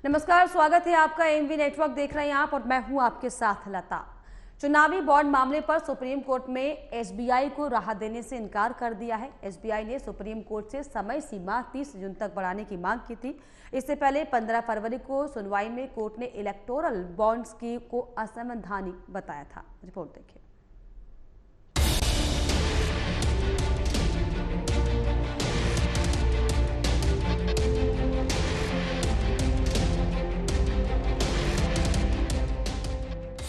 नमस्कार, स्वागत है आपका। एमवी नेटवर्क देख रहे हैं आप और मैं हूं आपके साथ लता। चुनावी बॉन्ड मामले पर सुप्रीम कोर्ट में एसबीआई को राहत देने से इनकार कर दिया है। एसबीआई ने सुप्रीम कोर्ट से समय सीमा 30 जून तक बढ़ाने की मांग की थी। इससे पहले 15 फरवरी को सुनवाई में कोर्ट ने इलेक्टोरल बॉन्ड्स को असंवैधानिक बताया था। रिपोर्ट देखिए।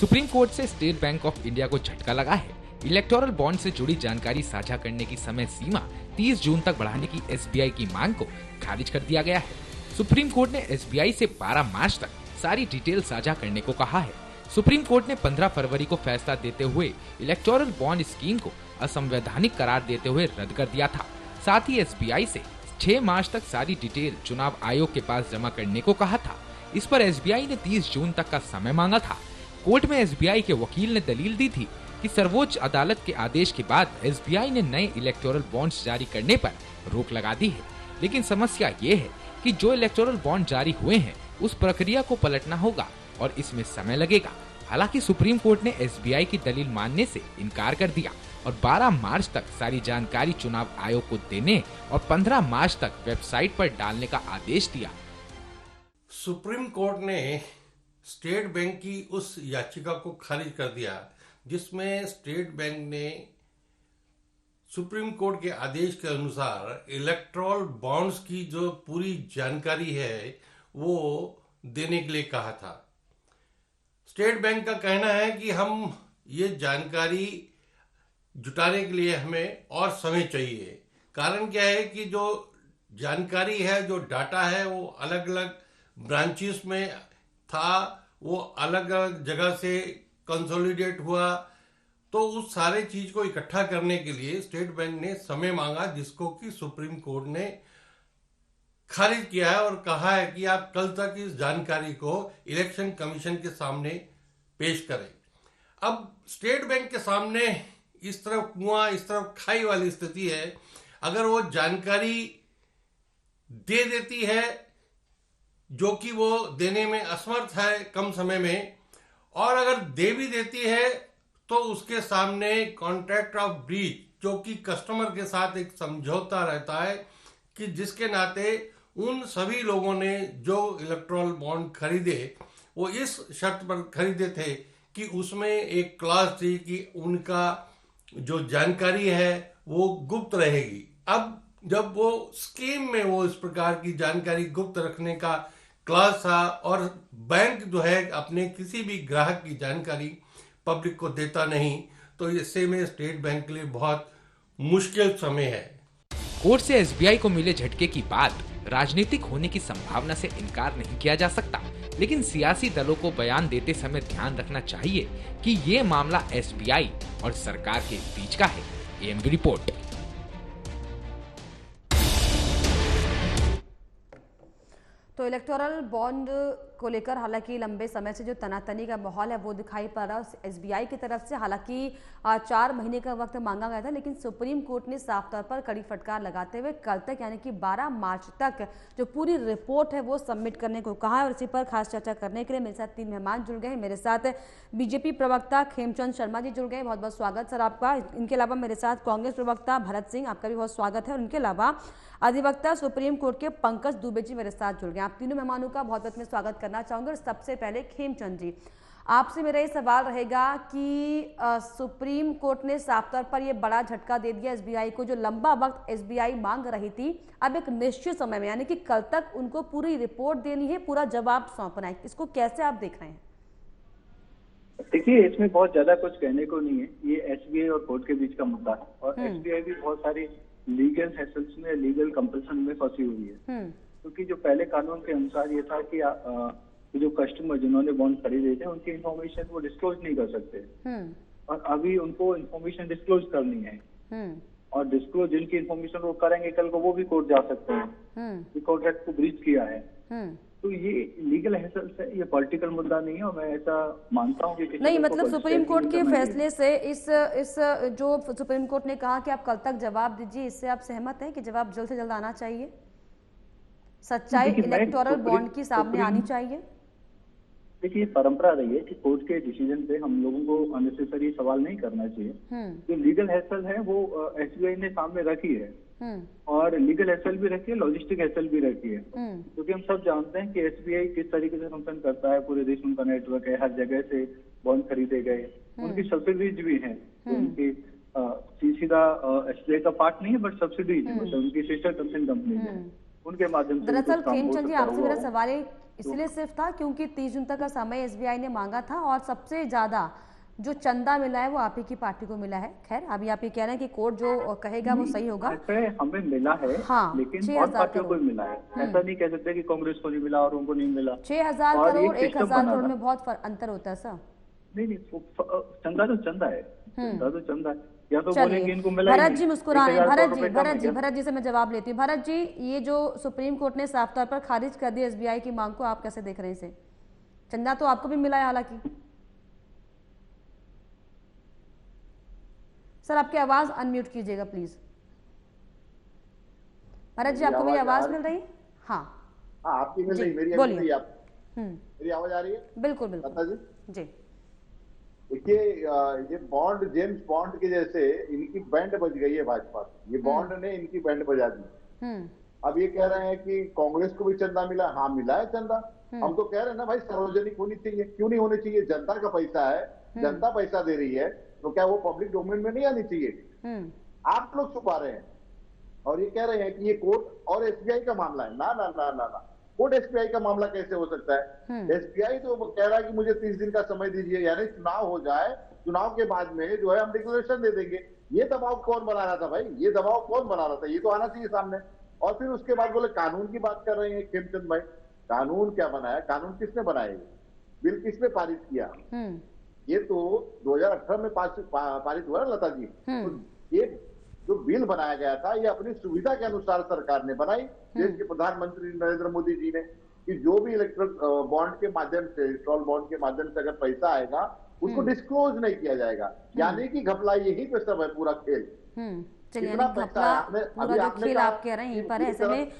सुप्रीम कोर्ट से स्टेट बैंक ऑफ इंडिया को झटका लगा है। इलेक्टोरल बॉन्ड से जुड़ी जानकारी साझा करने की समय सीमा 30 जून तक बढ़ाने की एसबीआई की मांग को खारिज कर दिया गया है। सुप्रीम कोर्ट ने एसबीआई से 12 मार्च तक सारी डिटेल साझा करने को कहा है। सुप्रीम कोर्ट ने 15 फरवरी को फैसला देते हुए इलेक्टोरल बॉन्ड स्कीम को असंवैधानिक करार देते हुए रद्द कर दिया था। साथ ही एसबीआई से 6 मार्च तक सारी डिटेल चुनाव आयोग के पास जमा करने को कहा था। इस पर एसबीआई ने 30 जून तक का समय मांगा था। कोर्ट में एसबीआई के वकील ने दलील दी थी कि सर्वोच्च अदालत के आदेश के बाद एसबीआई ने नए इलेक्टोरल बॉन्ड्स जारी करने पर रोक लगा दी है। लेकिन समस्या ये है कि जो इलेक्टोरल बॉन्ड जारी हुए हैं उस प्रक्रिया को पलटना होगा और इसमें समय लगेगा। हालांकि सुप्रीम कोर्ट ने एसबीआई की दलील मानने से इनकार कर दिया और 12 मार्च तक सारी जानकारी चुनाव आयोग को देने और 15 मार्च तक वेबसाइट पर डालने का आदेश दिया। सुप्रीम कोर्ट ने स्टेट बैंक की उस याचिका को खारिज कर दिया जिसमें स्टेट बैंक ने सुप्रीम कोर्ट के आदेश के अनुसार इलेक्टोरल बॉन्ड्स की जो पूरी जानकारी है वो देने के लिए कहा था। स्टेट बैंक का कहना है कि हम ये जानकारी जुटाने के लिए हमें और समय चाहिए। कारण क्या है कि जो जानकारी है, जो डाटा है, वो अलग अलग ब्रांचेस में था, वो अलग अलग जगह से कंसोलिडेट हुआ, तो उस सारे चीज को इकट्ठा करने के लिए स्टेट बैंक ने समय मांगा, जिसको कि सुप्रीम कोर्ट ने खारिज किया है और कहा है कि आप कल तक इस जानकारी को इलेक्शन कमीशन के सामने पेश करें। अब स्टेट बैंक के सामने इस तरफ कुआं इस तरफ खाई वाली स्थिति है। अगर वो जानकारी दे देती है जो कि वो देने में असमर्थ है कम समय में, और अगर दे भी देती है तो उसके सामने कॉन्ट्रैक्ट ऑफ ब्रीच, जो कि कस्टमर के साथ एक समझौता रहता है कि जिसके नाते उन सभी लोगों ने जो इलेक्टोरल बॉन्ड खरीदे वो इस शर्त पर खरीदे थे कि उसमें एक क्लॉज थी कि उनका जो जानकारी है वो गुप्त रहेगी। अब जब वो स्कीम में वो इस प्रकार की जानकारी गुप्त रखने का क्लॉज था और बैंक जो है अपने किसी भी ग्राहक की जानकारी पब्लिक को देता नहीं, तो इससे में स्टेट बैंक के लिए बहुत मुश्किल समय है। कोर्ट से एसबीआई को मिले झटके की बात राजनीतिक होने की संभावना से इनकार नहीं किया जा सकता, लेकिन सियासी दलों को बयान देते समय ध्यान रखना चाहिए कि ये मामला एसबीआई और सरकार के बीच का है। AMV report. तो इलेक्टोरल बॉन्ड को लेकर हालांकि लंबे समय से जो तनातनी का माहौल है वो दिखाई पड़ रहा है एसबीआई की तरफ से। हालांकि 4 महीने का वक्त मांगा गया था, लेकिन सुप्रीम कोर्ट ने साफ तौर पर कड़ी फटकार लगाते हुए कल तक यानी कि 12 मार्च तक जो पूरी रिपोर्ट है वो सबमिट करने को कहा है। और इसी पर खास चर्चा करने के लिए मेरे साथ 3 मेहमान जुड़ गए हैं। मेरे साथ बीजेपी प्रवक्ता खेमचंद शर्मा जी जुड़ गए, बहुत बहुत स्वागत सर आपका। इनके अलावा मेरे साथ कांग्रेस प्रवक्ता भरत सिंह, आपका भी बहुत स्वागत है। और इनके अलावा अधिवक्ता सुप्रीम कोर्ट के पंकज दुबे जी मेरे साथ जुड़ गए। आप तीनों मेहमानों का बहुत बहुत मैं स्वागत करना चाहूंगा। और सबसे पहले खेमचंद जी, आपसे मेरा ये सवाल रहेगा कि सुप्रीम कोर्ट ने साफ तौर पर यह बड़ा झटका दे दिया एसबीआई को। जो लंबा वक्त एसबीआई मांग रही थी, अब एक निश्चित समय में यानी कि कल तक उनको पूरी रिपोर्ट देनी है, पूरा जवाब सौंपना है। इसको कैसे आप देख रहे हैं? देखिए, इसमें बहुत ज्यादा कुछ कहने को नहीं है। ये एसबीआई और कोर्ट के बीच का मुद्दा है और एसबीआई भी बहुत सारी लीगल हैसल्स में, लीगल कंपल्सन में फंसी हुई है। क्योंकि जो पहले कानून के अनुसार ये था कि जो कस्टमर जिन्होंने बॉन्ड खरीदे थे उनकी इन्फॉर्मेशन वो डिस्क्लोज नहीं कर सकते, और अभी उनको इन्फॉर्मेशन डिस्क्लोज करनी है। और डिस्क्लोज जिनकी इन्फॉर्मेशन वो करेंगे कल को वो भी कोर्ट जा सकते हैं, कॉन्ट्रैक्ट को ब्रीच किया है। तो ये लीगल हैसल्स है, ये पॉलिटिकल मुद्दा नहीं है। और मैं ऐसा मानता हूँ कि नहीं, मतलब सुप्रीम कोर्ट के फैसले से इस जो सुप्रीम कोर्ट ने कहा कि आप कल तक जवाब दीजिए, इससे आप सहमत हैं कि जवाब जल्द से जल्द आना चाहिए? सच्चाई देखिए, मैं इलेक्टोरल बॉन्ड की सामने सुप्रीम- आनी चाहिए। देखिए, परंपरा रही है कि कोर्ट के डिसीजन पे हम लोगों को अननेसेसरी सवाल नहीं करना चाहिए। जो लीगल हैसल है वो एसबीआई ने सामने रखी है, और लीगल हैसल भी रखी है, लॉजिस्टिक हैसल भी रखी है, क्योंकि हम सब जानते हैं कि एसबीआई किस तरीके से फंक्शन करता है। पूरे देश में उनका नेटवर्क है, हर जगह से बॉन्ड खरीदे गए, उनकी सब्सिडीज भी हैं, तो उनकी सीधा एसबीआई का पार्ट नहीं है, बट सब्सिडीज है, मतलब उनकी सिस्टर कंपनी है, उनके माध्यम से दरअसल कुछ काम हो खेमचंद जी, सकता आपसे हुआ मेरा है। सवाल इसलिए सिर्फ था क्योंकि 30 जून तक का समय एसबीआई ने मांगा था और सबसे ज्यादा जो चंदा मिला है वो आप ही की पार्टी को मिला है। खैर, अभी आप ये कह रहे हैं कि कोर्ट जो कहेगा वो सही होगा। ऐसे हमें मिला है, हाँ, लेकिन 6,000 और पार्टियों को करोड़। मिला है। ऐसा नहीं कह सकते कि कांग्रेस को नहीं मिला और उनको नहीं मिला। 6,000 और करोड़ एक 1,000 सिस्टम बना करोड़ था। में बहुत अंतर होता है सर। नहीं, चंदा तो चंदा है, चंदा तो चंदा है। या तो बोलेंगे चलिए, इनको मिला ही भरत नहीं, जी मुस्कुरा रहे हैं। 1,000 भरत करोड़ जी, रुपए कम भरत है जी, क्या? भरत जी से मैं जवाब लेती हूँ। भरत जी, ये जो सुप्रीम कोर्ट ने साफ तौर पर खारिज कर दी एसबीआई की मांग को, आप कैसे देख रहे हैं इसे? चंदा तो आपको भी मिला है हालांकि। सर, आपकी आवाज अनम्यूट कीजिएगा प्लीज। भरत जी, आपको मेरी आवाज मिल रही है? हाँ, आपकी मिल जी, रही, मेरी बोलिए। मिल रही है आप? मेरी आवाज आ रही है? बिल्कुल लता बिल्कुल जी, जी। देखिए, ये बॉन्ड, जेम्स बॉन्ड के जैसे इनकी बैंड बज गई है भाजपा की। ये बॉन्ड ने इनकी बैंड बजा दी। अब ये कह रहे हैं कि कांग्रेस को भी चंदा मिला। हाँ, मिला है चंदा। हम तो कह रहे हैं ना भाई, सार्वजनिक होनी चाहिए। क्यों नहीं होनी चाहिए? जनता का पैसा है, जनता पैसा दे रही है, तो क्या वो पब्लिक डोमेन में नहीं आनी चाहिए? आप लोग छुपा रहे हैं और ये कह रहे हैं कि ये कोर्ट और एसबीआई का मामला है। ना ना ना ना ना, कोर्ट एसबीआई का मामला कैसे हो सकता है? एसबीआई तो कह रहा है कि मुझे 30 दिन का समय दीजिए, यानी चुनाव हो जाए, चुनाव के बाद में जो है हम डिक्लेरेशन दे देंगे। ये दबाव कौन बना रहा था भाई? ये दबाव कौन बना रहा था? ये तो आना चाहिए सामने। और फिर उसके बाद बोले कानून की बात कर रहे हैं खेमचंद भाई। कानून क्या बनाया? कानून किसने बनाया? बिल किसने पारित किया? ये तो 2018 में पारित हुआ ना लता जी। तो ये जो बिल बनाया गया था, ये अपनी सुविधा के अनुसार सरकार ने बनाई, देश के प्रधानमंत्री नरेंद्र मोदी जी ने, कि जो भी इलेक्ट्रल बॉन्ड के माध्यम से, इलेक्ट्रल बॉन्ड के माध्यम से अगर पैसा आएगा, उसको डिस्क्लोज नहीं किया जाएगा। यानी कि घपला यहीं पे सब है, पूरा खेल। चलिए, कितना यानी पैसा घपला है? आपने पूरा अभी जो आपने खेल कहा आप कह रहे हैं यहीं पर है। ऐसे में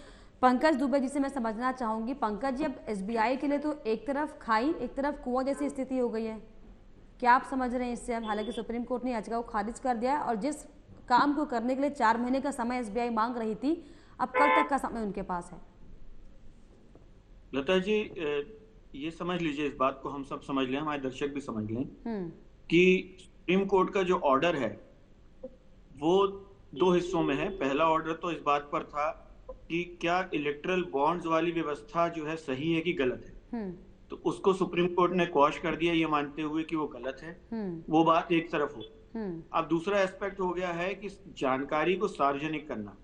पंकज दुबे जी से मैं समझना चाहूंगी। पंकज जी, अब एसबीआई के लिए तो एक तरफ खाई एक तरफ कुआं जैसी स्थिति हो गई है, क्या आप समझ रहे हैं इससे? अब हालांकि सुप्रीम कोर्ट ने याचिका को खारिज कर दिया है और जिस काम को करने के लिए 4 महीने का समय एसबीआई मांग रही थी, अब कल तक का समय उनके पास है। लता जी, ये समझ लीजिए, इस बात को हम सब समझ लें, हमारे दर्शक भी समझ लें कि सुप्रीम कोर्ट का जो ऑर्डर है वो 2 हिस्सों में है। पहला ऑर्डर तो इस बात पर था कि क्या इलेक्ट्रल बॉन्ड्स वाली व्यवस्था जो है सही है कि गलत है, तो उसको सुप्रीम कोर्ट ने क्वॉश कर दिया, ये मानते हुए कि वो गलत है। वो बात एक तरफ हो। अब दूसरा एस्पेक्ट हो गया है कि जानकारी को सार्वजनिक करना।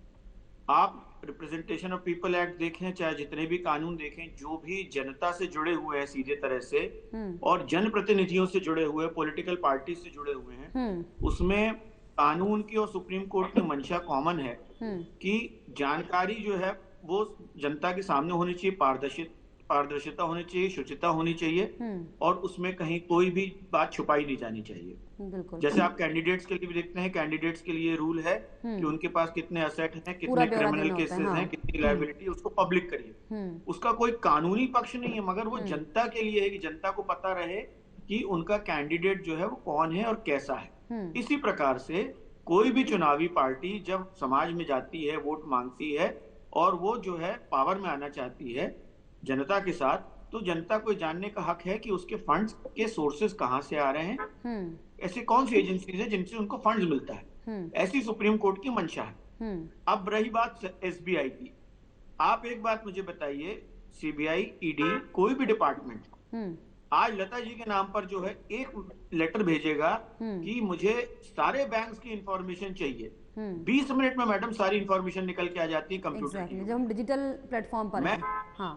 आप रिप्रेजेंटेशन ऑफ पीपल एक्ट देखें, चाहे जितने भी कानून देखें, जो भी जनता से जुड़े हुए हैं सीधे तरह से और जनप्रतिनिधियों से जुड़े हुए, पॉलिटिकल पार्टी से जुड़े हुए हैं, उसमें कानून की और सुप्रीम कोर्ट की मंशा कॉमन है कि जानकारी जो है वो जनता के सामने होनी चाहिए, पारदर्शिता होनी चाहिए, शुचिता होनी चाहिए, और उसमें कहीं कोई भी बात छुपाई नहीं जानी चाहिए। जैसे आप कैंडिडेट्स के लिए भी देखते हैं, कैंडिडेट्स के लिए रूल है कि उनके पास कितने असेट हैं, कितने क्रिमिनल केसेस हैं, कितनी लायबिलिटी, उसको पब्लिक करिए। उसका कोई कानूनी पक्ष नहीं है, मगर वो जनता के लिए है कि जनता को पता रहे कि उनका कैंडिडेट जो है वो कौन है और कैसा है। इसी प्रकार से कोई भी चुनावी पार्टी जब समाज में जाती है, वोट मांगती है और वो जो है पावर में आना चाहती है जनता के साथ, तो जनता को जानने का हक है कि उसके फंड्स के सोर्सेस कहां से आ रहे हैं, ऐसी कौन सी एजेंसीज है जिनसे उनको फंड्स मिलता है। ऐसी सुप्रीम कोर्ट की मंशा है। अब रही बात एसबीआई की, आप एक बात मुझे बताइए, सीबीआई, ईडी, कोई भी डिपार्टमेंट आज लता जी के नाम पर जो है एक लेटर भेजेगा कि मुझे सारे बैंक्स की इंफॉर्मेशन चाहिए, 20 मिनट में मैडम सारी इंफॉर्मेशन निकल के आ जाती है कंप्यूटर की। जब हम डिजिटल प्लेटफॉर्म पर हैं। हाँ,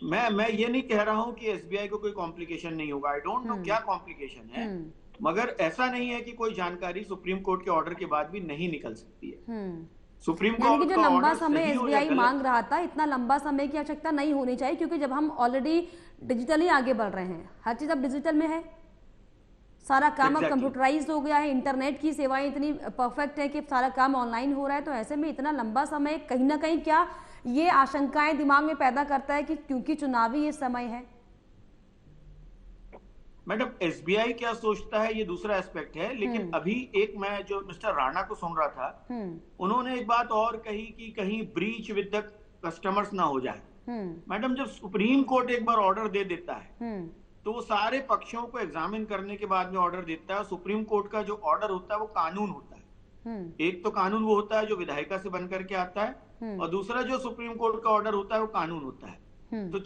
मैं ये नहीं कह रहा हूं कि एसबीआई को कोई कॉम्प्लिकेशन नहीं होगा, आई डोंट नो क्या कॉम्प्लिकेशन है, मगर ऐसा नहीं है कि कोई जानकारी सुप्रीम कोर्ट के ऑर्डर के बाद भी नहीं निकल सकती है। सुप्रीम कोर्ट जो लंबा समय एसबीआई मांग रहा था, इतना लंबा समय की आवश्यकता नहीं होनी चाहिए, क्योंकि जब हम ऑलरेडी डिजिटली आगे बढ़ रहे हैं, हर चीज अब डिजिटल में है, सारा काम अब कंप्यूटराइज हो गया है, इंटरनेट की सेवाएं इतनी परफेक्ट है कि सारा काम ऑनलाइन हो रहा है, तो ऐसे में इतना लंबा समय कहीं ना कहीं क्या ये आशंकाएं दिमाग में पैदा करता है कि क्योंकि चुनावी ये समय है। मैडम, एसबीआई क्या सोचता है ये दूसरा एस्पेक्ट है, लेकिन अभी एक मैं जो मिस्टर राणा को सुन रहा था, उन्होंने एक बात और कही कि कहीं ब्रीच विद द कस्टमर्स ना हो जाए। मैडम, जब सुप्रीम कोर्ट एक बार ऑर्डर दे देता है तो वो सारे पक्षों को एग्जामिन करने के बाद में ऑर्डर देता है। सुप्रीम कोर्ट का जो ऑर्डर होता है वो कानून होता है। एक तो कानून वो होता है जो विधायिका से बन करके आता है, और दूसरा जो सुप्रीम कोर्ट का ऑर्डर होता है वो कानून होता है। तो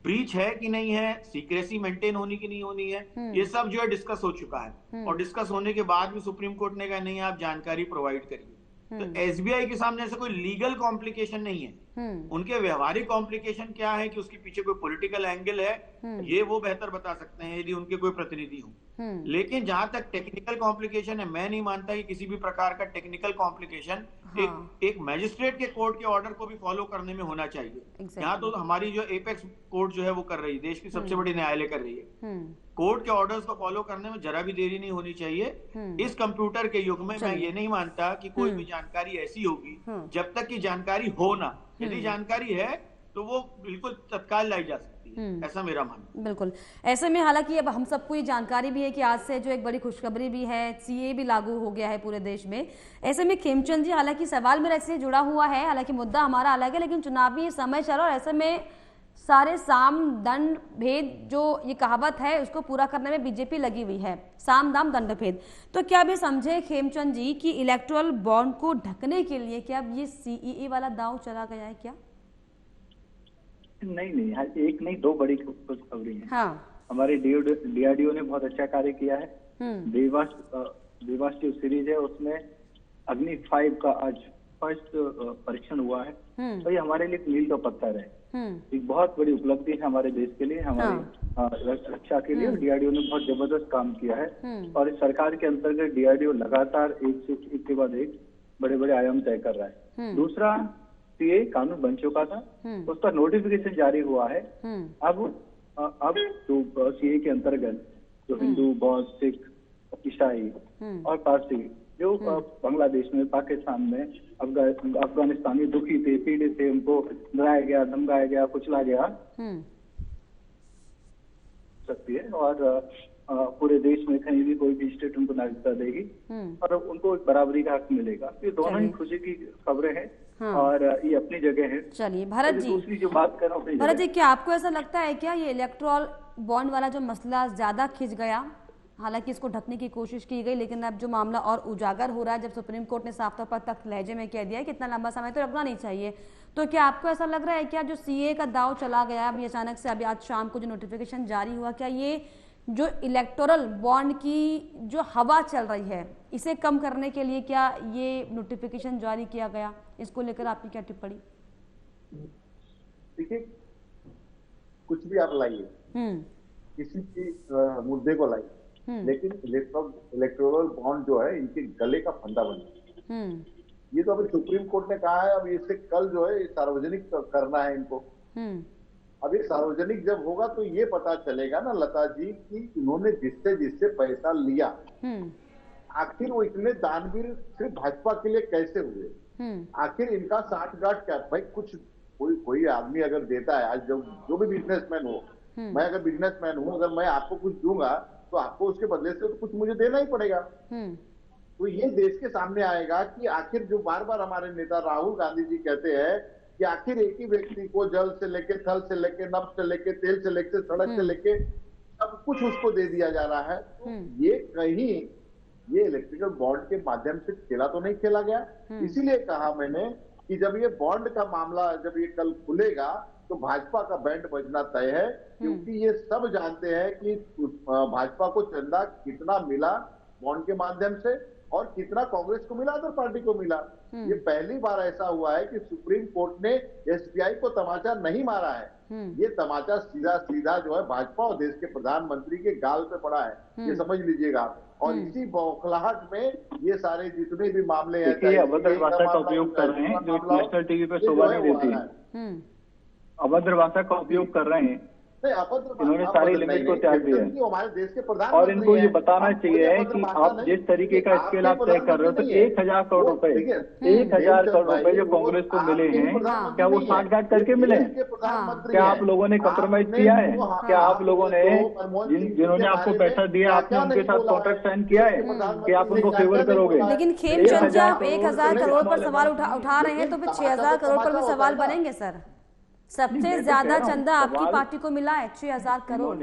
ब्रीच है कि नहीं है, सीक्रेसी मेंटेन होनी कि नहीं होनी है, ये सब जो है डिस्कस हो चुका है। और डिस्कस होने के बाद भी सुप्रीम कोर्ट ने कहा नहीं, आप जानकारी प्रोवाइड करिए। तो एसबीआई के सामने ऐसा कोई लीगल कॉम्प्लिकेशन नहीं है। उनके व्यवहारिक कॉम्प्लिकेशन क्या है कि उसके पीछे कोई पॉलिटिकल एंगल है, ये वो बेहतर बता सकते हैं यदि उनके कोई प्रतिनिधि हो। लेकिन जहां तक टेक्निकल कॉम्प्लिकेशन है, मैं नहीं मानता कि किसी भी प्रकार का टेक्निकल कॉम्प्लिकेशन एक मैजिस्ट्रेट के कोर्ट के ऑर्डर को भी फॉलो करने में होना चाहिए। यहाँ तो हमारी जो एपेक्स कोर्ट जो है वो कर रही है, देश की सबसे बड़ी न्यायालय कर रही है। कोर्ट के ऑर्डर्स को फॉलो करने में जरा भी देरी नहीं होनी चाहिए। इस कंप्यूटर के युग में मैं ये नहीं मानता कि कोई भी जानकारी ऐसी होगी जब तक कि जानकारी हो ना। यदि जानकारी है तो वो बिल्कुल तत्काल लाई जा सकती है, ऐसा मेरा मानना। बिल्कुल। ऐसे में हालांकि अब हम सबको ये जानकारी भी है कि आज से जो एक बड़ी खुशखबरी भी है, सीए भी लागू हो गया है पूरे देश में। ऐसे में खेमचंद जी, हालांकि सवाल मेरा इससे जुड़ा हुआ है, हालांकि मुद्दा हमारा अलग है, लेकिन चुनावी समय चल रहा है और ऐसे में सारे साम दंड भेद जो ये कहावत है उसको पूरा करने में बीजेपी लगी हुई है, साम दाम दंड भेद। तो क्या भी समझे खेमचंद जी कि इलेक्टोरल बॉन्ड को ढकने के लिए क्या अब ये सीईए वाला दांव चला गया है क्या? नहीं, एक नहीं, दो बड़ी खुशखबरी है। हाँ। हमारे डीआरडीओ ने बहुत अच्छा कार्य किया है। देवास जो सीरीज है उसमें अग्नि 5 का आज फर्स्ट परीक्षण हुआ है। तो ये हमारे लिए मील का पत्थर है, एक बहुत बड़ी उपलब्धि है हमारे देश के लिए, हमारी रक्षा के लिए। डीआरडीओ ने बहुत जबरदस्त काम किया है और इस सरकार के अंतर्गत डीआरडीओ लगातार एक के बाद एक बड़े बड़े आयाम तय कर रहा है। दूसरा, सीए कानून बन चुका था, उसका नोटिफिकेशन जारी हुआ है। अब जो सीए के अंतर्गत जो हिंदू, बौद्ध, सिख, ईसाई और पारसी जो बांग्लादेश में, पाकिस्तान में, अफगानिस्तानी दुखी थे, पीड़ित थे, उनको डराया गया, धमकाया गया, कुचला गया सकती है और पूरे देश में कहीं भी कोई भी स्टेट उनको नागरिकता देगी और उनको बराबरी का हक मिलेगा। ये दोनों ही खुशी की खबरें हैं। और ये अपनी जगह है। चलिए भरत जी, दूसरी जो बात कर रहा हूँ, भरत जी, क्या आपको ऐसा लगता है क्या ये इलेक्टोरल बॉन्ड वाला जो मसला ज्यादा खिंच गया? हालांकि इसको ढकने की कोशिश की गई, लेकिन अब जो मामला और उजागर हो रहा है, जब सुप्रीम कोर्ट ने साफ तौर पर तख्त लहजे में कह दिया है कि इतना लंबा समय तो रखना नहीं चाहिए, तो क्या आपको ऐसा लग रहा है क्या जो सीए का दाव चला गया अभी अचानक से, अभी आज शाम को जो नोटिफिकेशन जारी हुआ, क्या ये जो इलेक्टोरल बॉन्ड की जो हवा चल रही है इसे कम करने के लिए क्या ये नोटिफिकेशन जारी किया गया? इसको लेकर आपकी क्या टिप्पणी? देखिए, कुछ भी आप लाइए, किसी भी मुद्दे को लाइए, लेकिन इलेक्टोरल बॉन्ड जो है इनके गले का फंदा बन ये तो अभी सुप्रीम कोर्ट ने कहा है, अब इससे कल जो है सार्वजनिक करना है इनको। अब ये सार्वजनिक जब होगा तो ये पता चलेगा ना लता जी कि इन्होंने जिससे पैसा लिया, आखिर वो इतने दानवीर सिर्फ भाजपा के लिए कैसे हुए? आखिर इनका साठगांठ क्या? भाई कुछ कोई आदमी अगर देता है, आज जो भी बिजनेसमैन हो, मैं अगर बिजनेसमैन हूं, अगर मैं आपको कुछ दूंगा तो आपको उसके बदले से तो कुछ मुझे देना ही पड़ेगा। तो ये देश के सामने आएगा कि आखिर जो बार बार हमारे नेता राहुल गांधी जी कहते हैं कि आखिर एक ही व्यक्ति को जल से लेके, थल से लेके, नभ से लेके, तेल से लेके, सड़क से लेके सब कुछ उसको दे दिया जा रहा है। तो ये कहीं ये इलेक्ट्रिकल बॉन्ड के माध्यम से खेला तो नहीं खेला गया। इसीलिए कहा मैंने कि जब ये बॉन्ड का मामला जब ये कल खुलेगा तो भाजपा का बैंड बजना तय है, क्योंकि ये सब जानते हैं कि भाजपा को चंदा कितना मिला बॉन्ड के माध्यम से और कितना कांग्रेस को मिला, अदर पार्टी को मिला। ये पहली बार ऐसा हुआ है कि सुप्रीम कोर्ट ने एसबीआई को तमाचा नहीं मारा है, ये तमाचा सीधा सीधा जो है भाजपा और देश के प्रधानमंत्री के गाल पे पड़ा है, ये समझ लीजिएगा। और इसी बौखलाहट में ये सारे जितने भी मामले हैं, अभद्र भाषा का उपयोग कर रहे हैं जो नेशनल टीवी पे शोभा नहीं देती है, अभद्र भाषा का उपयोग कर रहे हैं इन्होंने सारी लिमिट को त्याग दिया है। हमारे देश के प्रधान और इनको ये बताना चाहिए है कि आप जिस तरीके का स्केल आप तय कर रहे हो, तो 1,000 करोड़ रुपए 1,000 करोड़ रुपए जो कांग्रेस को मिले हैं, क्या वो साठगांठ करके मिले हैं? क्या आप लोगों ने कॉम्प्रोमाइज किया है? क्या आप लोगों ने जिन्होंने आपको पैसा दिया, आपने उनके साथ कॉन्ट्रैक्ट साइन किया है कि आप उनको फेवर करोगे? लेकिन खेमचंद जी, आप 1,000 करोड़ पर सवाल उठा रहे हैं, तो फिर 6,000 करोड़ पर भी सवाल बनेंगे सर। सबसे ज्यादा चंदा आपकी पार्टी को मिला है, 6,000 करोड़,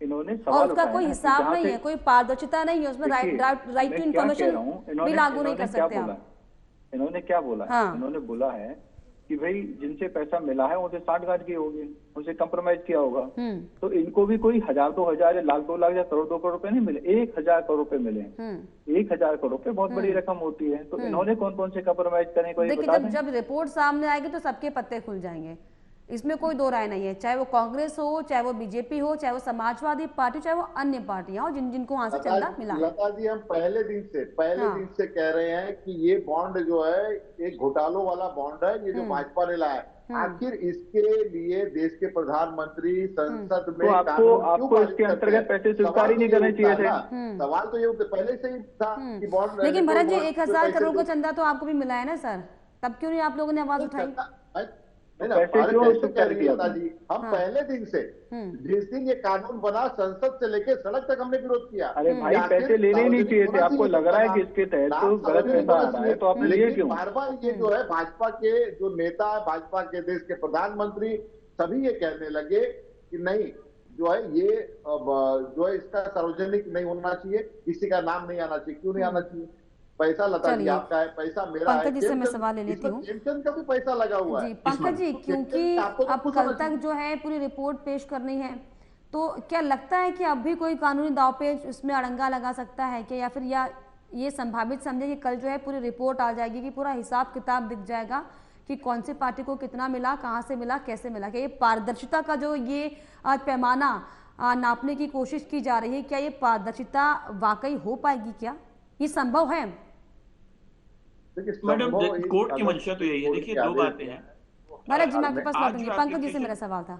इन्होंने और उसका कोई हिसाब नहीं है, कोई पारदर्शिता नहीं है उसमें। राइट टू इन्फॉर्मेशन भी लागू नहीं कर सकते आप। इन्होंने क्या बोला? इन्होंने बोला है कि भाई जिनसे पैसा मिला है उनसे साठगांठ की होगी, उनसे कंप्रोमाइज किया होगा। तो इनको भी कोई 1,000, 2,000 या लाख, 2 लाख या करोड़, 2 करोड़ रुपए नहीं मिले, 1,000 करोड़ रुपए मिले हैं। 1,000 करोड़ रुपए बहुत बड़ी रकम होती है। तो इन्होंने कौन कौन से कंप्रोमाइज करने को? देखिए, जब रिपोर्ट सामने आएगी तो सबके पत्ते खुल जाएंगे, इसमें कोई दो राय नहीं है। चाहे वो कांग्रेस हो, चाहे वो बीजेपी हो, चाहे वो समाजवादी पार्टी, चाहे वो अन्य पार्टियां हो जिनको वहां से चंदा मिला। लता जी, हम पहले दिन से कह रहे हैं कि ये बॉन्ड जो है एक घोटालों वाला बॉन्ड है, ये जो भाजपा ने लाया है। आखिर इसके लिए देश के प्रधानमंत्री संसद में तो आपको इसके अंतर्गत पैसे स्वीकार ही नहीं करने चाहिए थे। सवाल तो ये पहले से ही था कि बॉन्ड। लेकिन भरत जी, 1,000 करोड़ का चंदा तो आपको भी मिला है ना सर, तब क्यों नहीं आप लोगों ने आवाज उठाई? पैसे क्यों स्वीकार किया जी? हम पहले दिन से, जिस दिन ये कानून बना, संसद से लेकर सड़क तक हमने विरोध किया। अरे भाई, पैसे लेने ही नहीं चाहिए थे। आपको लग रहा है कि इसके तहत तो गलत पैसा आ रहा है, तो आपने लिए क्यों? बार बार ये जो है भाजपा के जो नेता, भाजपा के देश के प्रधानमंत्री सभी ये कहने लगे कि नहीं, जो है ये जो है इसका सार्वजनिक नहीं होना चाहिए, किसी का नाम नहीं आना चाहिए। क्यों नहीं आना चाहिए? पैसा लता जी आपका है, पैसा मेरा है। पंकज जी से मैं सवाल ले लेती हूँ। खेमचंद का भी पैसा लगा हुआ है। पंकज जी, क्योंकि अब कल तक जो है पूरी रिपोर्ट पेश करनी है, तो क्या लगता है कि अब भी कोई कानूनी दांवपेच उसमें अड़ंगा लगा सकता है क्या? या फिर ये संभावित समझे कि कल जो है पूरी रिपोर्ट आ जाएगी कि पूरा हिसाब किताब दिख जाएगा कि कौन सी पार्टी को कितना मिला, कहाँ से मिला, कैसे मिला? क्या ये पारदर्शिता का जो ये आज पैमाना नापने की कोशिश की जा रही है, क्या ये पारदर्शिता वाकई हो पाएगी? क्या ये संभव है? मैडम, कोर्ट की मंशा तो यही है। देखिए, दो बातें हैं। भरत जी, मैं आपके पास लौटूंगी। पंकज जी से मेरा सवाल था,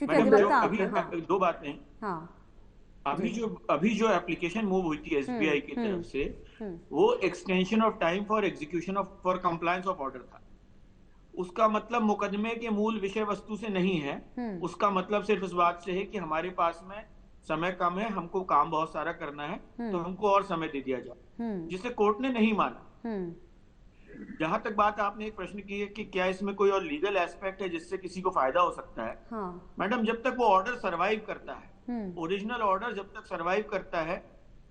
क्योंकि दो बातें हैं। हाँ, अभी जो एप्लीकेशन मूव हुई थी एसबीआई की तरफ से, वो extension of time for execution for compliance of order था। उसका मतलब मुकदमे के मूल विषय वस्तु से नहीं है। उसका मतलब सिर्फ इस बात से है कि हमारे पास में समय कम है, हमको काम बहुत सारा करना है, तो हमको और समय दे दिया जाए, जिसे कोर्ट ने नहीं माना। जहां तक बात आपने एक प्रश्न की है कि क्या इसमें कोई और लीगल एस्पेक्ट है जिससे किसी को फायदा हो सकता है। मैडम, जब तक वो ऑर्डर सरवाइव करता है, ओरिजिनल ऑर्डर जब तक सरवाइव करता है,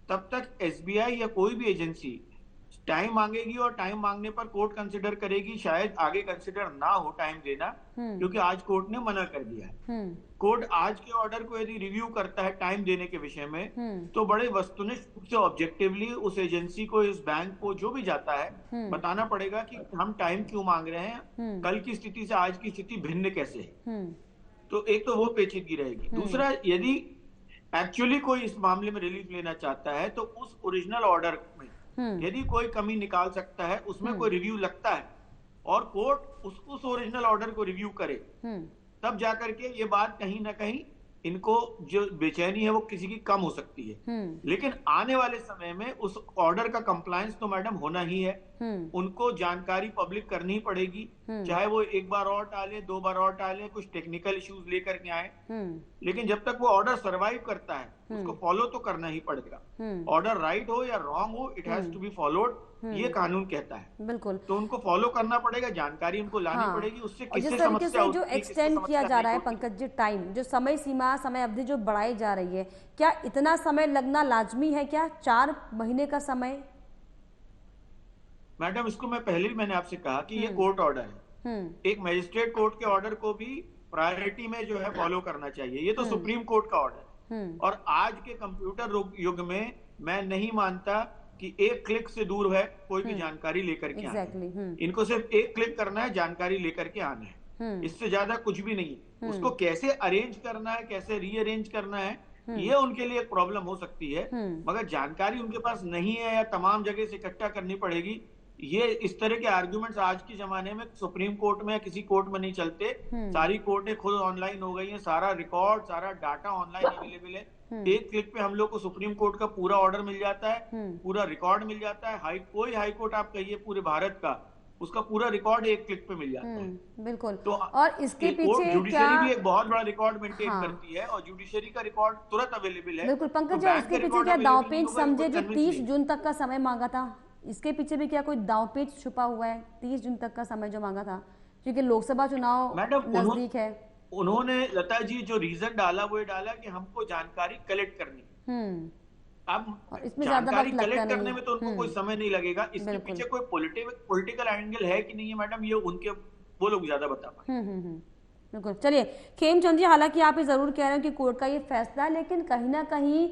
तब तक एसबीआई या कोई भी एजेंसी टाइम मांगेगी, और टाइम मांगने पर कोर्ट कंसिडर करेगी। शायद आगे कंसिडर ना हो टाइम देना, क्योंकि आज कोर्ट ने मना कर दिया है। कोर्ट आज के ऑर्डर को यदि रिव्यू करता है टाइम देने के विषय में, तो बड़े वस्तुनिष्ठ रूप से ऑब्जेक्टिवली उस एजेंसी को, इस बैंक को, जो भी जाता है, बताना पड़ेगा कि हम टाइम क्यों मांग रहे हैं, कल की स्थिति से आज की स्थिति भिन्न कैसे है। तो एक तो वो पेचीदगी रहेगी। दूसरा, यदि एक्चुअली कोई इस मामले में रिलीफ लेना चाहता है, तो उस ओरिजिनल ऑर्डर में यदि कोई कमी निकाल सकता है, उसमें कोई रिव्यू लगता है, और कोर्ट उस ओरिजिनल ऑर्डर को रिव्यू करे, तब जाकर के ये बात कहीं ना कहीं इनको जो बेचैनी है वो किसी की कम हो सकती है। लेकिन आने वाले समय में उस ऑर्डर का कंप्लायंस तो मैडम होना ही है। उनको जानकारी पब्लिक करनी पड़ेगी, चाहे वो एक बार और टाले, 2 बार और टाले, कुछ टेक्निकल इश्यूज लेकर के आए, लेकिन जब तक वो ऑर्डर सरवाइव करता है, उसको फॉलो तो करना ही पड़ेगा। ऑर्डर राइट हो या रॉन्ग हो, it has to be followed, ये कानून कहता है। बिल्कुल, तो उनको फॉलो करना पड़ेगा, जानकारी उनको लानी पड़ेगी। उससे किसी जिस तरीके से जो एक्सटेंड किया जा रहा है पंकज जी, टाइम, जो समय सीमा, समय अवधि जो बढ़ाई जा रही है, क्या इतना समय लगना लाजमी है? क्या 4 महीने का समय? मैडम, इसको मैं पहले भी मैंने आपसे कहा कि ये कोर्ट ऑर्डर है। एक मजिस्ट्रेट कोर्ट के ऑर्डर को भी प्रायोरिटी में जो है फॉलो करना चाहिए। ये तो सुप्रीम कोर्ट का ऑर्डर है, और आज के कंप्यूटर युग में मैं नहीं मानता कि एक क्लिक से दूर है कोई भी जानकारी लेकर के आना है। इनको सिर्फ एक क्लिक करना है, जानकारी लेकर के आना है, इससे ज्यादा कुछ भी नहीं। उसको कैसे अरेंज करना है, कैसे रीअरेंज करना है, ये उनके लिए एक प्रॉब्लम हो सकती है, मगर जानकारी उनके पास नहीं है या तमाम जगह से इकट्ठा करनी पड़ेगी, ये इस तरह के आर्ग्यूमेंट्स आज के जमाने में सुप्रीम कोर्ट में या किसी कोर्ट में नहीं चलते। सारी कोर्टें खुद ऑनलाइन हो गई हैं, सारा रिकॉर्ड, सारा डाटा ऑनलाइन अवेलेबल है। एक क्लिक पे हम लोग को सुप्रीम कोर्ट का पूरा ऑर्डर मिल जाता है, पूरा रिकॉर्ड मिल जाता है। कोई हाई कोर्ट आप कहिए पूरे भारत का, उसका पूरा रिकॉर्ड एक क्लिक पे मिल जाता है। बिल्कुल। तो और इसके पीछे जुडिशरी भी एक बहुत बड़ा रिकॉर्ड मेंटेन करती है और जुडिशरी का रिकॉर्ड तुरंत अवेलेबल है। बिल्कुल पंकज जी, इसके पीछे क्या दांवपेच समझे जो 30 जून तक का समय मांगा था, इसके पीछे भी क्या कोई दांवपेच छुपा हुआ है? 30 जून तक का समय जो मांगा था, क्योंकि लोकसभा चुनाव नजदीक है। उन्होंने लता जी जो रीजन डाला वो ये डाला कि हमको जानकारी कलेक्ट करनी। अब इसमें जानकारी कलेक्ट करने में तो उनको कोई समय नहीं लगेगा। इसके पीछे कोई पॉलिटिकल एंगल है कि नहीं है मैडम, ये उनके वो लोग ज्यादा बता पाए। बिल्कुल। चलिए खेमचंद जी, हालांकि आप ये जरूर कह रहे हैं कि कोर्ट का ये फैसला, लेकिन कहीं ना कहीं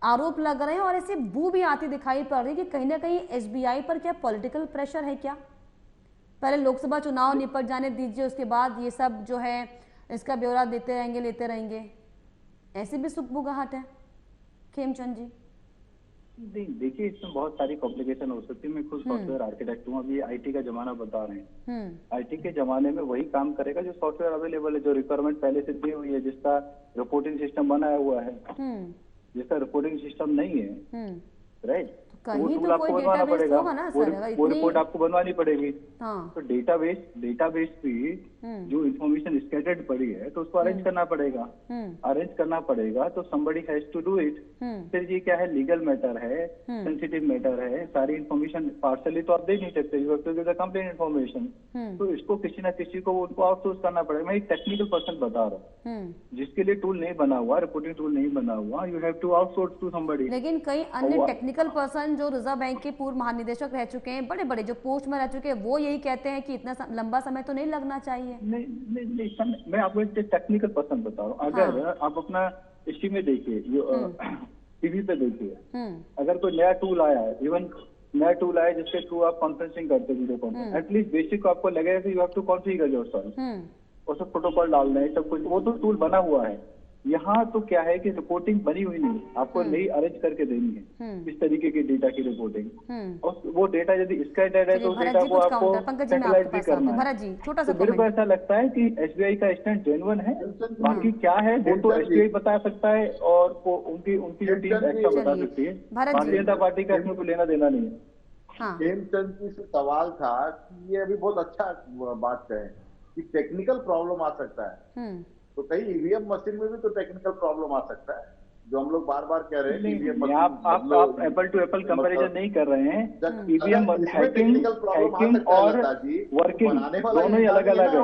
आरोप लग रहे हैं और ऐसे बू भी आती दिखाई पड़ रही है कि कहीं ना कहीं एसबीआई पर क्या पॉलिटिकल प्रेशर है क्या? पहले लोकसभा चुनाव निपट जाने दीजिए, उसके बाद ये सब जो है इसका ब्यौरा देते रहेंगे, लेते रहेंगे, ऐसी भी सुखबुगाहट है खेमचंद जी? देखिए, इसमें बहुत सारी कॉम्प्लिकेशन हो सकती है। मैं खुद सॉफ्टवेयर आर्किटेक्ट हूँ, अभी आईटी का जमाना बता रहे हैं। आईटी के जमाने में वही काम करेगा जो सॉफ्टवेयर अवेलेबल है, जो रिक्वायरमेंट पहले से दी हुई है, जिसका रिपोर्टिंग सिस्टम बनाया हुआ है। जिसका रिपोर्टिंग सिस्टम नहीं है, राइट, वो टूल आपको बनवाना पड़ेगा, वो रिपोर्ट आपको बनवानी पड़ेगी। तो डेटाबेस भी जो इंफॉर्मेशन स्कैटर्ड पड़ी है तो उसको अरेंज करना पड़ेगा। तो somebody has to do it। फिर ये क्या है, लीगल मैटर है, सेंसिटिव मैटर है, सारी इंफॉर्मेशन पार्सली तो आप दे नहीं सकते, you have to give the complete information. तो इसको किसी ना किसी को उनको आउटसोर्स करना पड़ेगा। मैं एक टेक्निकल पर्सन बता रहा हूँ, जिसके लिए टूल नहीं बना हुआ, रिपोर्टिंग टूल नहीं बना हुआ, you have to outsource to somebody। लेकिन कई अन्य टेक्निकल पर्सन जो रिजर्व बैंक के पूर्व महानिदेशक रह चुके हैं, बड़े बड़े जो पोस्ट में रह चुके हैं, वो यही कहते हैं कि इतना लंबा समय तो नहीं लगना चाहिए। नहीं, मैं आपको एक टेक्निकल पर्सन बता रहा हूँ। अगर आप अपना इसी में देखिए, टीवी पे देखिए, अगर कोई नया टूल आया है, इवन नया टूल आया जिसके थ्रू आप कॉन्फ्रेंसिंग करते हैं, वीडियो कॉन्फ्रेंस, एटलीस्ट बेसिक को आपको लगेगा कि you have to configure yourself, और सब प्रोटोकॉल डालना है, सब कुछ, वो तो टूल बना हुआ है। यहाँ तो क्या है कि रिपोर्टिंग बनी हुई नहीं, आपको नई अरेंज करके देनी है इस तरीके की डेटा की रिपोर्टिंग। और वो डेटा यदि स्कैटर्ड है तो डेटा को आपको सेटेलाइट भी करना है। तो मेरे को ऐसा लगता है कि एसबीआई का स्टैंड जेन्युइन है, बाकी क्या है वो तो एसबीआई बता सकता है और उनकी जो टीम एक्स्ट्रा बता सकती है। भारतीय जनता पार्टी का इसमें कोई लेना देना नहीं है। हेमचंद जी से सवाल था कि ये अभी बहुत अच्छा बात कहें कि टेक्निकल प्रॉब्लम आ सकता है, तो कहीं ईवीएम मशीन में भी तो टेक्निकल प्रॉब्लम आ सकता है, जो हम लोग बार बार कह रहे हैं। ईवीएम मशीन आप एप्पल टू एप्पल कंपैरिजन नहीं कर रहे हैं। ईवीएम हैकिंग और वर्किंग दोनों ही अलग अलग है।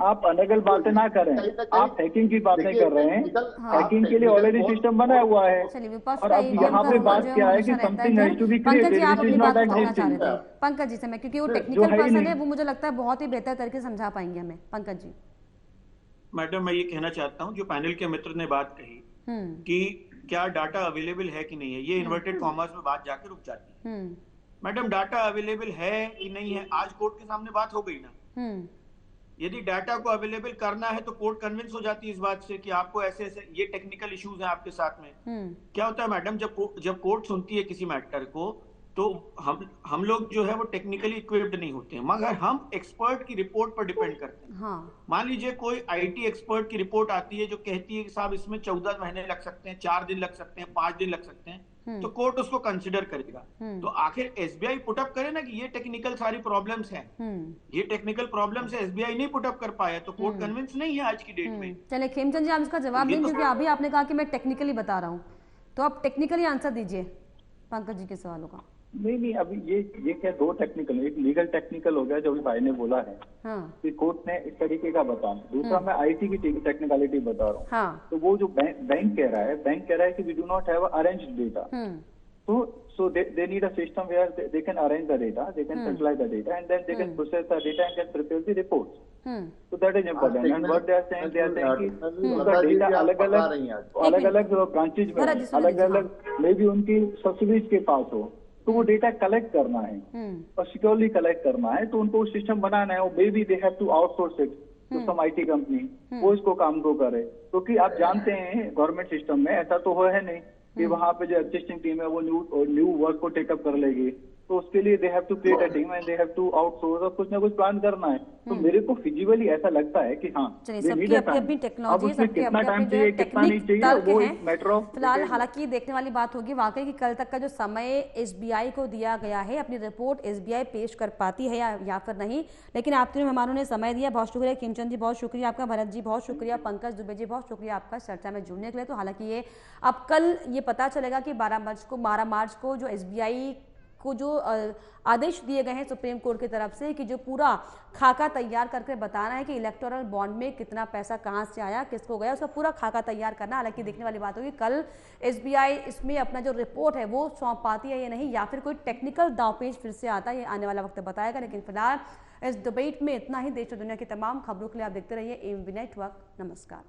आप अलग अलग बातें ना करें, आप हैकिंग की बातें कर रहे हैं। हैकिंग के लिए ऑलरेडी सिस्टम बना हुआ है, और अब यहाँ पे बात क्या है कि something has to be created, which is not existing. Pankaj ji से मैं, क्योंकि वो टेक्निकल पर्सन है, वो मुझे लगता है बहुत ही बेहतर तरीके से समझा पाएंगे हमें। पंकज जी। मैडम, मैं ये कहना चाहता हूं, जो पैनल के मित्र ने बात कही कि क्या डाटा अवेलेबल है कि नहीं है, ये इन्वर्टेड कॉमर्स में बात जाकर रुक जाती है। मैडम, डाटा अवेलेबल है कि नहीं है, आज कोर्ट के सामने बात हो गई ना। यदि डाटा को अवेलेबल करना है तो कोर्ट कन्विंस हो जाती है इस बात से कि आपको ऐसे ऐसे ये टेक्निकल इश्यूज हैं आपके साथ में। क्या होता है मैडम, जब कोर्ट सुनती है किसी मैटर को, तो हम लोग जो है वो टेक्निकली इक्विप्ड नहीं होते हैं, मगर हम एक्सपर्ट की रिपोर्ट पर डिपेंड करते हैं। मान लीजिए कोई आईटी एक्सपर्ट की रिपोर्ट आती है जो कहती है कि साहब इसमें 14 महीने लग सकते हैं, 4 दिन लग सकते हैं, 5 दिन लग सकते हैं, तो कोर्ट उसको कंसिडर करेगा। तो आखिर एसबीआई पुटअप करे ना कि ये टेक्निकल सारी प्रॉब्लम्स हैं, ये टेक्निकल प्रॉब्लम्स है, एसबीआई नहीं पुटअप कर पाया, तो कोर्ट कन्विंस नहीं है आज की डेट में। चलिए खेमचंद जी, आप इसका जवाब दें, क्योंकि अभी आपने कहा कि मैं टेक्निकली बता रहा हूँ, तो आप टेक्निकली आंसर दीजिए पंकज जी के सवालों का। नहीं, अभी ये क्या दो टेक्निकल, एक लीगल टेक्निकल हो गया जो अभी भाई ने बोला है कि कोर्ट ने इस तरीके का बताना, दूसरा मैं आईटी की टेक्निकलिटी बता रहा हूँ। तो वो जो बैंक कह रहा है कि we do not have arranged data, so they need a system where they can arrange the data, they can centralize the data, and then they can process the data and can prepare the reports. So that is important. And what they are saying कि उनका data अलग-अलग branches में, अलग-अलग मे भी उनकी subsidies के पास हो, तो वो डेटा कलेक्ट करना है और सिक्योरली कलेक्ट करना है, तो उनको सिस्टम बनाना है, और maybe they have to outsource it to some IT company, वो इसको काम को करे। क्योंकि आप जानते हैं गवर्नमेंट सिस्टम में ऐसा तो है नहीं कि वहाँ पे जो एग्जिस्टिंग टीम है वो न्यू वर्क को टेकअप कर लेगी, तो उसके लिए they have to create a team and they have to outsource और कुछ ना कुछ प्लान करना है। तो मेरे को फिजिबली ऐसा लगता है कि हाँ, सबकी अपनी टेक्नोलॉजी, सबकी अपनी जो टेक्निक तर्क है। फिलहाल हालांकि देखने वाली बात होगी वाकई कि कल तक का जो समय एसबीआई को दिया गया है, अपनी रिपोर्ट एसबीआई पेश कर पाती है या फिर नहीं। लेकिन आप तीनों मेहमानों ने समय दिया, बहुत शुक्रिया। किमचंद जी बहुत शुक्रिया आपका, भरत जी बहुत शुक्रिया, पंकज दुबे जी बहुत शुक्रिया आपका चर्चा में जुड़ने के लिए। तो हालांकि ये अब कल ये पता चलेगा कि 12 मार्च को जो एसबीआई को जो आदेश दिए गए हैं सुप्रीम कोर्ट की तरफ से कि जो पूरा खाका तैयार करके बताना है कि इलेक्टोरल बॉन्ड में कितना पैसा कहां से आया, किसको गया, उसका पूरा खाका तैयार करना। हालांकि देखने वाली बात होगी कल एसबीआई इसमें अपना जो रिपोर्ट है वो सौंप पाती है या नहीं, या फिर कोई टेक्निकल दांवपेच फिर से आता है, ये आने वाला वक्त बताएगा। लेकिन फिलहाल इस डिबेट में इतना ही। देश और दुनिया की तमाम खबरों के लिए आप देखते रहिए एएमपी नेटवर्क। नमस्कार।